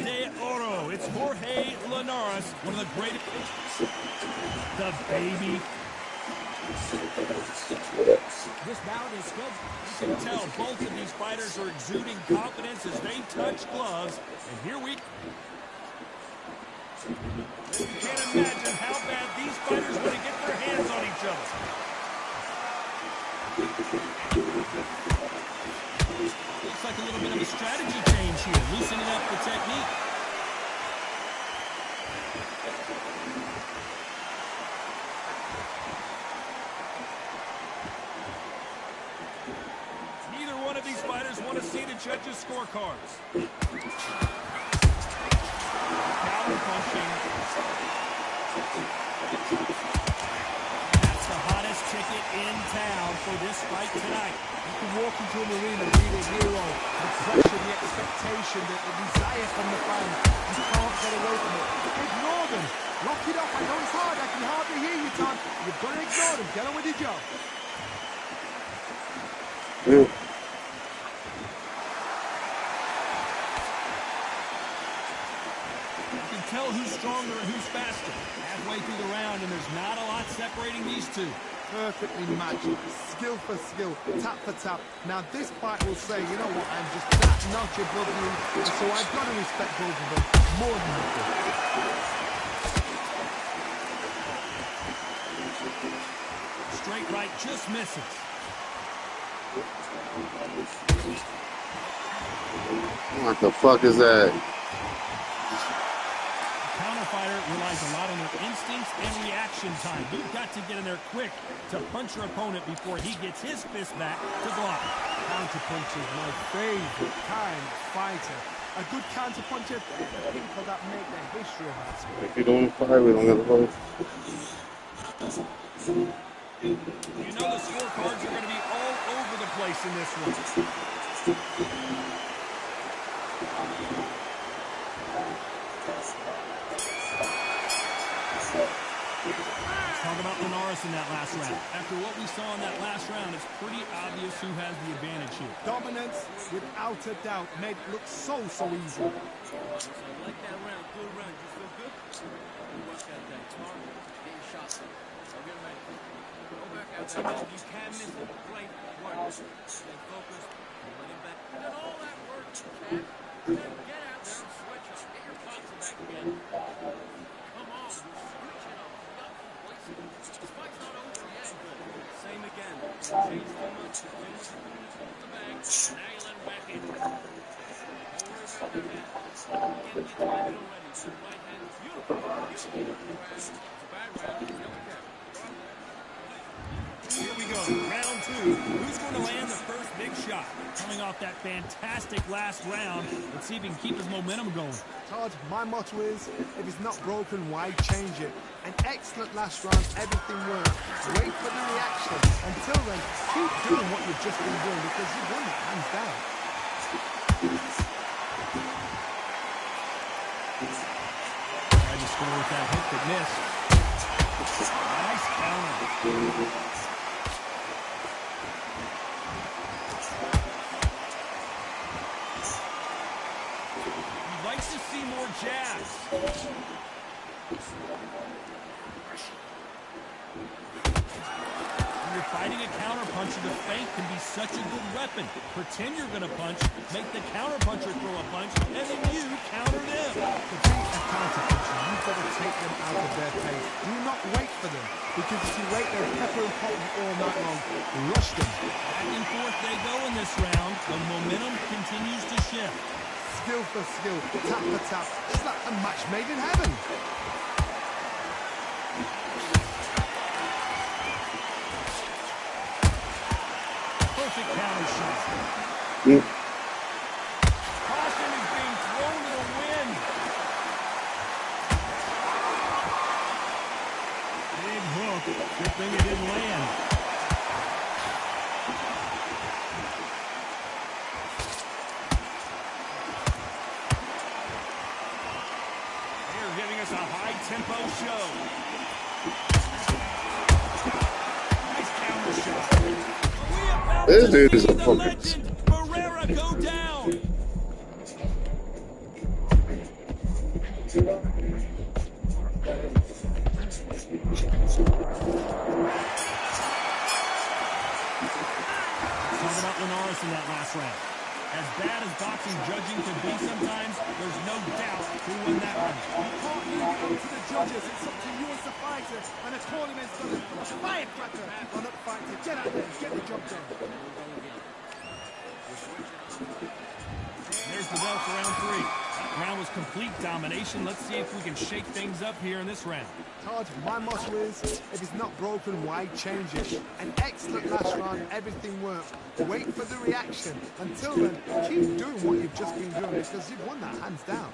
de Oro. It's Jorge Linares, one of the greatest. The baby. This bout is scheduled. You can tell both of these fighters are exuding confidence as they touch gloves. And here we... You can't imagine how bad these fighters want to get their hands on each other. Looks like a little bit of a strategy change here, loosening up the technique. Neither one of these fighters want to see the judges' scorecards. Counter punching. That's the hottest ticket in town for this fight tonight. You can walk into an arena, be the hero, the pressure, the expectation, the desire from the fans. You can't get away from it. Ignore them. Lock it up. I know it's hard. I can hardly hear you, Tom. You've got to ignore them. Get on with your job. Yeah. Tell who's stronger and who's faster. Halfway through the round, and there's not a lot separating these two. Perfectly matched, skill for skill, tap for tap. Now this fight will say, you know what, I'm just that notch above you, so I've got to respect both of them more than nothing. Straight right just misses. What the fuck is that? Fighter relies a lot on their instincts and reaction time. You've got to get in there quick to punch your opponent before he gets his fist back to block. Counterpunch is my favorite kind of fighter. A good counterpuncher, the people that make the history of that sport. If you don't fight, we don't get the vote. You know the scorecards are going to be all over the place in this one. Talk about Linares in that last round. After what we saw in that last round, it's pretty obvious who has the advantage here. Dominance, without a doubt, made it look so easy. So I like that round. Good round. You feel good? Good work out there. Target. Getting shots. So get ready. Go back out there. You can't miss it. Great work. Stay focused. Let it back. You did all that work, Chad. You gotta get out there and switch up. Get your boxing back again. Come on. You're switching up. This fight's not over yet. Same again. Change too much. The bag. Now you let him back in. Don't worry about the head. Get the target already. The right hand is beautiful. It's a bad round. You don't care. Here we go. Round two. Who's going to land the first big shot? Coming off that fantastic last round. Let's see if he can keep his momentum going. Todd, my motto is, if it's not broken, why change it? An excellent last round, everything worked. Wait for the reaction. Until then, keep doing what you've just been doing because you've won it, hands down. Tried to score with that hook that missed. Nice counter. You'd like to see more jabs. When you're fighting a counterpuncher, the feint can be such a good weapon. Pretend you're going to punch, make the counterpuncher throw a punch, and then you counter them. To be a counterpuncher, you've got to take them out of their pace. Do not wait for them, because if you wait, they'll pepper and pot you all night long. Rush them. Back and forth they go in this round. The momentum continues to shift. Skill for skill, tap for tap. It's like a match made in heaven. Perfect counter shot. Yeah. Caution is being thrown to the wind. Big hook. Good thing it didn't land. They're giving us a high-tempo show. Nice counter shot. This dude is a The fucking... legend, Barrera, go down. Talk about Linares in that last round. As bad as boxing judging can be sometimes, there's no doubt who won that round. You can't leave it up to the judges. It's up to you as the fighter. And a tournament's got a firecracker on up fighter. Get out there, get the job done. There's the bell for round 3. That round was complete domination. Let's see if we can shake things up here in this round. Todd, my motto is, if it's not broken, why change it? An excellent last round, everything worked. Wait for the reaction. Until then, keep doing what you've just been doing because you've won that hands down.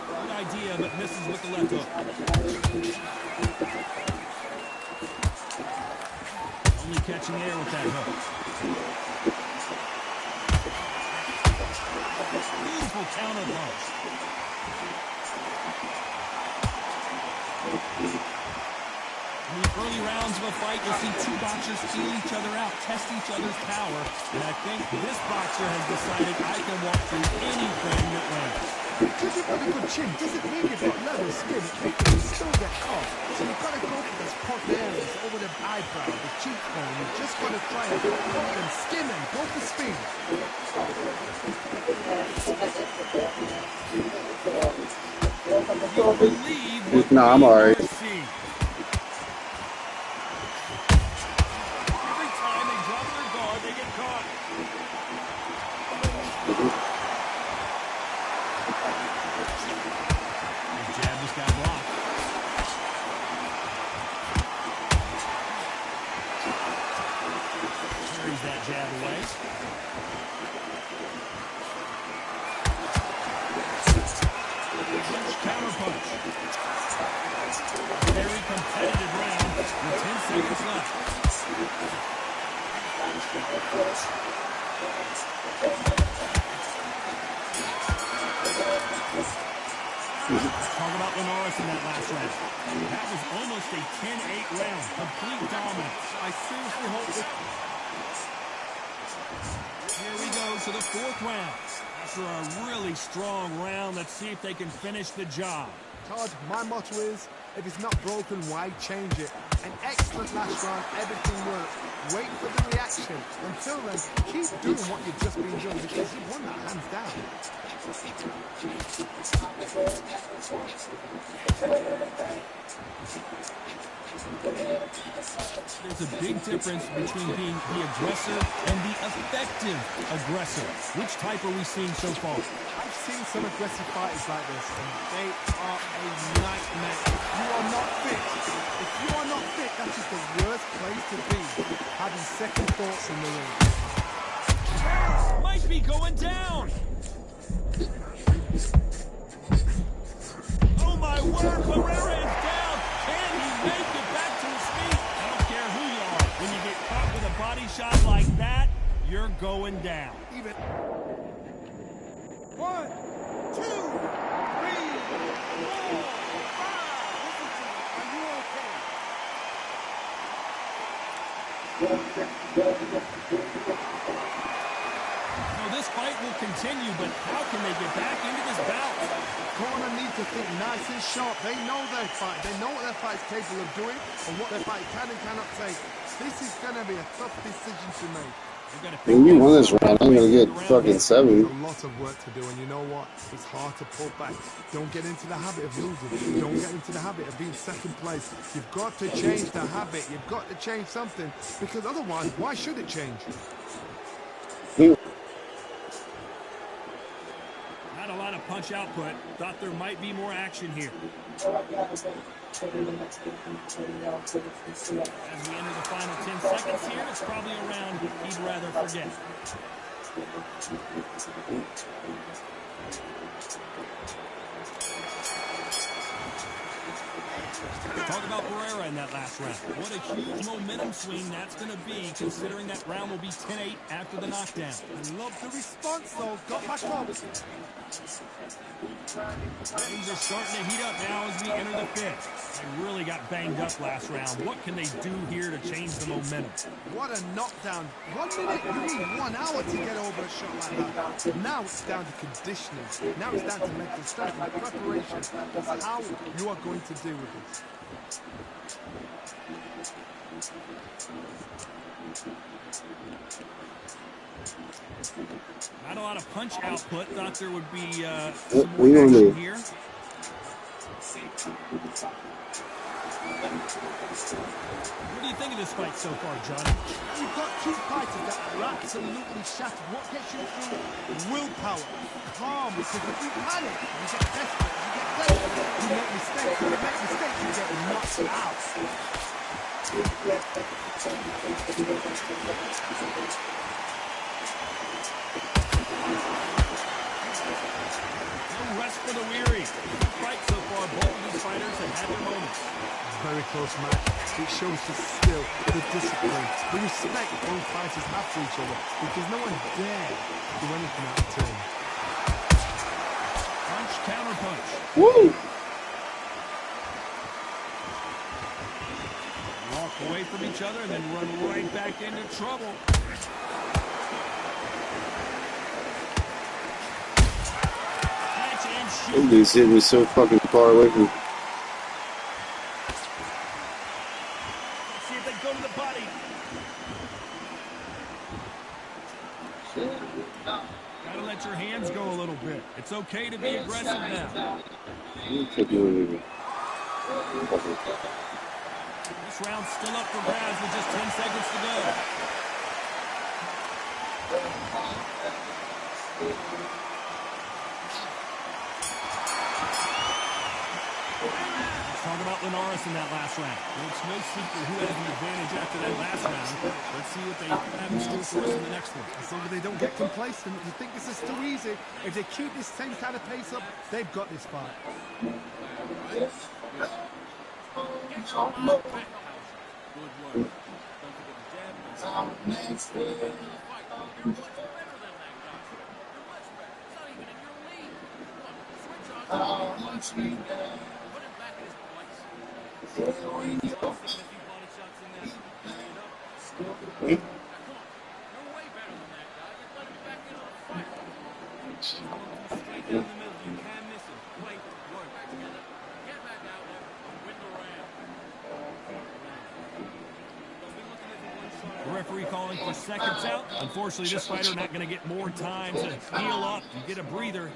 Good idea, but misses with the left hook. Only catching air with that hook. Beautiful counter punch. In the early rounds of a fight, you'll see two boxers feel each other out, test each other's power, and I think this boxer has decided I can walk through anything that lands. Because you've got a good chin doesn't mean you've got level skin. It can still get caught. So you've got to go for those pot areas over the eyebrow, the cheekbone. You've just got to try and cut them, skin them, go for speed. You believe what Nah, I'm alright. see. Every time they drop their guard, they get caught. The jab just got blocked. Carries that jab away. Counter punch. Very competitive round with 10 seconds left. Talk about Linares in that last round. That was almost a 10-8 round. Complete dominance. I seriously hope that... Here we go to the 4th round. After a really strong round, let's see if they can finish the job. Todd, my motto is, if it's not broken, why change it? An excellent last round, everything worked. Wait for the reaction. Until then, keep doing what you've just been doing because you've won that hands down. There's a big difference between being the aggressor and the effective aggressor. Which type are we seeing so far? I've seen some aggressive fighters like this, and they are a nightmare. If you are not fit, that is the worst place to be. Having second thoughts in the ring. Might be going down. Oh my word, Pereira is down. Can he make it back to his feet? I don't care who you are. When you get caught with a body shot like that, you're going down. Even 1, 2, 3, 4, 5. Are you okay? So this fight will continue, but how can they get back into this bout? Corner need to think nice and sharp. They know their fight. They know what their fight's capable of doing and what their fight can and cannot take. This is going to be a tough decision to make. When you won this round, I'm gonna get fucking 7. There's a lot of work to do, and you know what? It's hard to pull back. Don't get into the habit of losing. Don't get into the habit of being second place. You've got to change the habit. You've got to change something, because otherwise, why should it change? Not a lot of punch output. Thought there might be more action here. As we enter the final 10 seconds here, it's probably a round he'd rather forget. Talk about Pereira in that last round. What a huge momentum swing that's going to be, considering that round will be 10-8 after the knockdown. I love the response, though. Got back up. Things are starting to heat up now as we enter the fifth. They really got banged up last round. What can they do here to change the momentum? What a knockdown. 1 minute, you need 1 hour to get over a shot like that. Now it's down to conditioning. Now it's down to mental strength and preparation. It's how you are going to deal with this. Not a lot of punch output. Thought there would be some we more gonna action do? here. What do you think of this fight so far, Johnny? You've got two fighters that are absolutely shattered. What gets you through? Willpower. Calm. Because if you panic, you get desperate. You make mistakes. When you make mistakes, you get knocked out. No rest for the weary. Good fight so far. Both of these fighters have had their moments. Very close match. It shows the skill, the discipline, the respect both fighters have for each other, because no one dare do anything out of turn. Punch, counter punch. Woo! Walk away from each other and then run right back into trouble. Catch and shoot. He's hitting me so fucking far away from. Let's see if they go to the body. Gotta let your hands go a little bit. It's okay to be aggressive now. Take you in here. This round's still up for grabs with just 10 seconds to go. Let's talk about Linares in that last round. Well, it's no secret who has the advantage after that last round. Let's see what they have in store for us in the next one. As long as they don't get complacent, you think this is too easy. If they keep this same kind of pace up, they've got this fight. Get your mind back, House. Good work. Don't forget the jab. Don't forget the fight. You're much better than that guy. You're much better. It's not even in your league. Look, switch on. Put him back in his place. If you body shots in there, hurry it up. Now, come on. You're way better than that guy. You're letting him back into the fight. Straight down the middle. You can't miss him. Play. Work. Back together. Get back out there. Win the round. The referee calling for seconds out. Unfortunately, this fighter not going to get more time to heal up and get a breather.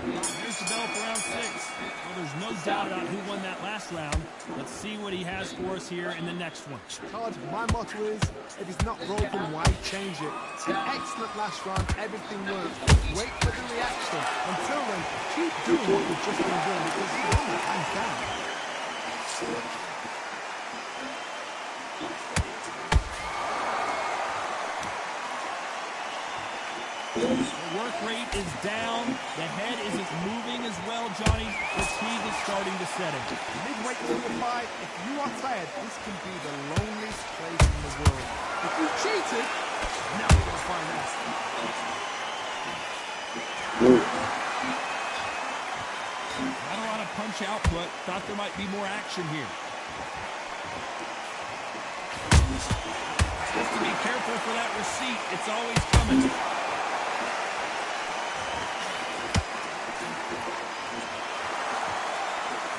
Here's the bell for round 6. Well, there's no doubt about who won that last round. Let's see what he has for us here in the next one. Todd, my motto is, if it's not broken, why change it? An excellent last round, everything works. Wait for the reaction. Until then, keep doing what you've just been doing, because you're on the hands down. The work rate is down. The head isn't moving as well, Johnny. Fatigue is starting to set in. Midway through the fight, if you are tired, this can be the loneliest place in the world. If you cheated, now you're going to find out. Not a lot of punch output. Thought there might be more action here. Just to be careful for that receipt. It's always coming.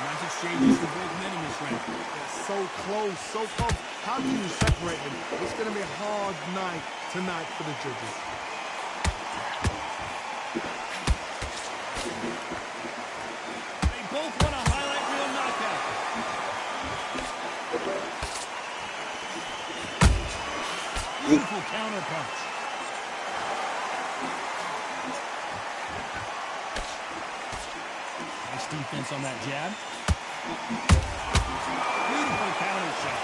Nice exchanges for both men in this round. So close, so close. How do you separate them? It's going to be a hard night tonight for the judges. They both want a highlight reel knockout. Beautiful counter punch. Nice defense on that jab. Beautiful counter shot.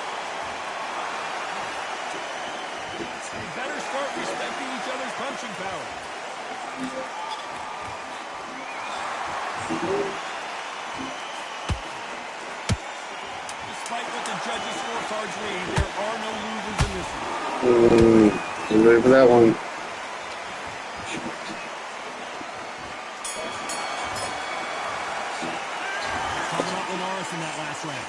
They better start respecting each other's punching power. three. There are no losers in this one. You ready for that one? Talking about Linares in that last round.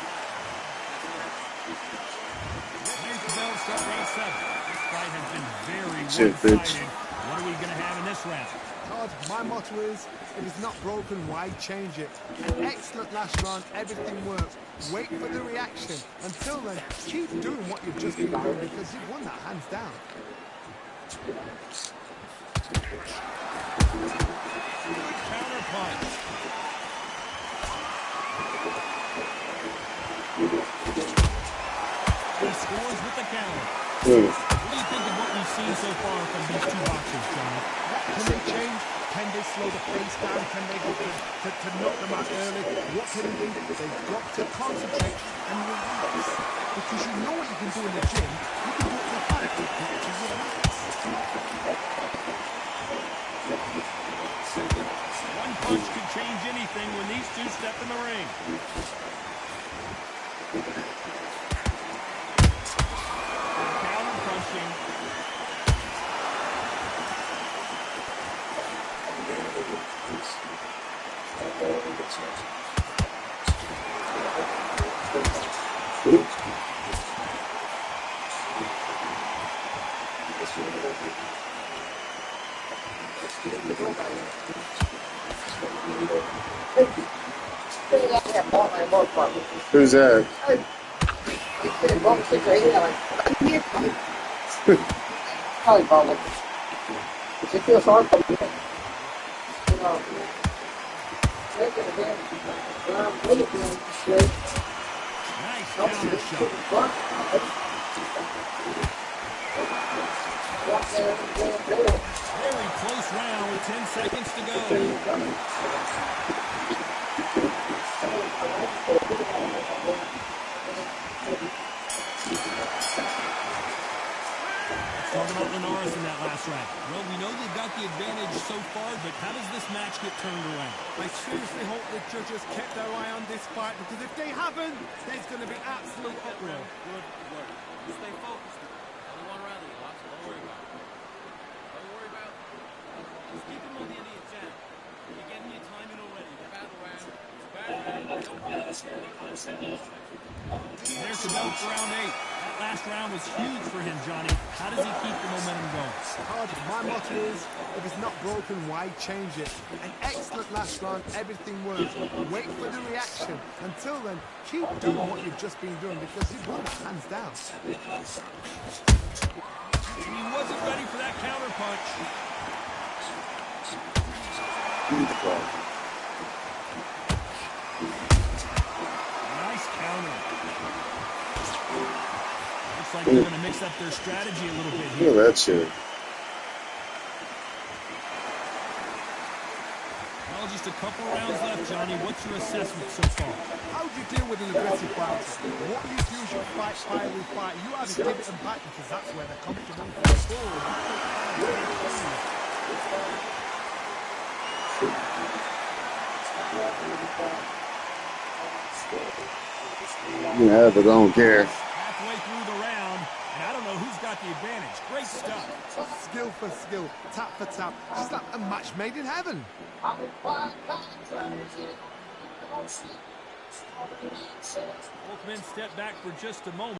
There's the bell, start round 7. This fight has been very one-sided. What are we going to have in this round? Todd, my motto is, if it's not broken, why change it? An excellent last round, everything works. Wait for the reaction. Until then, keep doing what you've just been doing because you've won that hands down. Good counter punch. He scores with the counter. What do you think of what we've seen so far from these two boxers, Johnny? Can they change? Can they slow the pace down? Can they go to knock them out early? What can they do? They've got to concentrate and relax. Because you know what you can do in the gym. You can do it in the fight. You've got to relax. One punch can change anything when these two step in the ring. Counter punching. Who's that? Nice counter shot. Very close round with 10 seconds to go. Let's talk about Linares in that last round. Well, we know they've got the advantage so far, but how does this match get turned around? I seriously hope the judges kept their eye on this fight because if they haven't, there's going to be absolute uproar. Good work. You stay focused. Only one round of you, Watch. Don't worry about it. Don't worry about it. Just keep him on the end of your jab. You're getting your timing already. The battle round. It's a battle round. Don't worry. There's the belt for round 8. That last round was huge for him, Johnny. How does he keep the momentum going? Todd, my motto is, if it's not broken, why change it? An excellent last round, everything works. Wait for the reaction. Until then, keep doing what you've just been doing because you've won that hands down. And he wasn't ready for that counter punch. Nice counter. Looks like they're going to mix up their strategy a little bit here. Look at that shit. Well, just a couple rounds left, Johnny. What's your assessment so far? How do you deal with an aggressive bouncer? What you do is you fight, fiery fight. You have to give it them back because that's where they're comfortable. Yeah, but I don't care. Halfway through the round, and I don't know who's got the advantage. Great stuff. Skill for skill, tap for tap. Just like a match made in heaven. Both men step back for just a moment.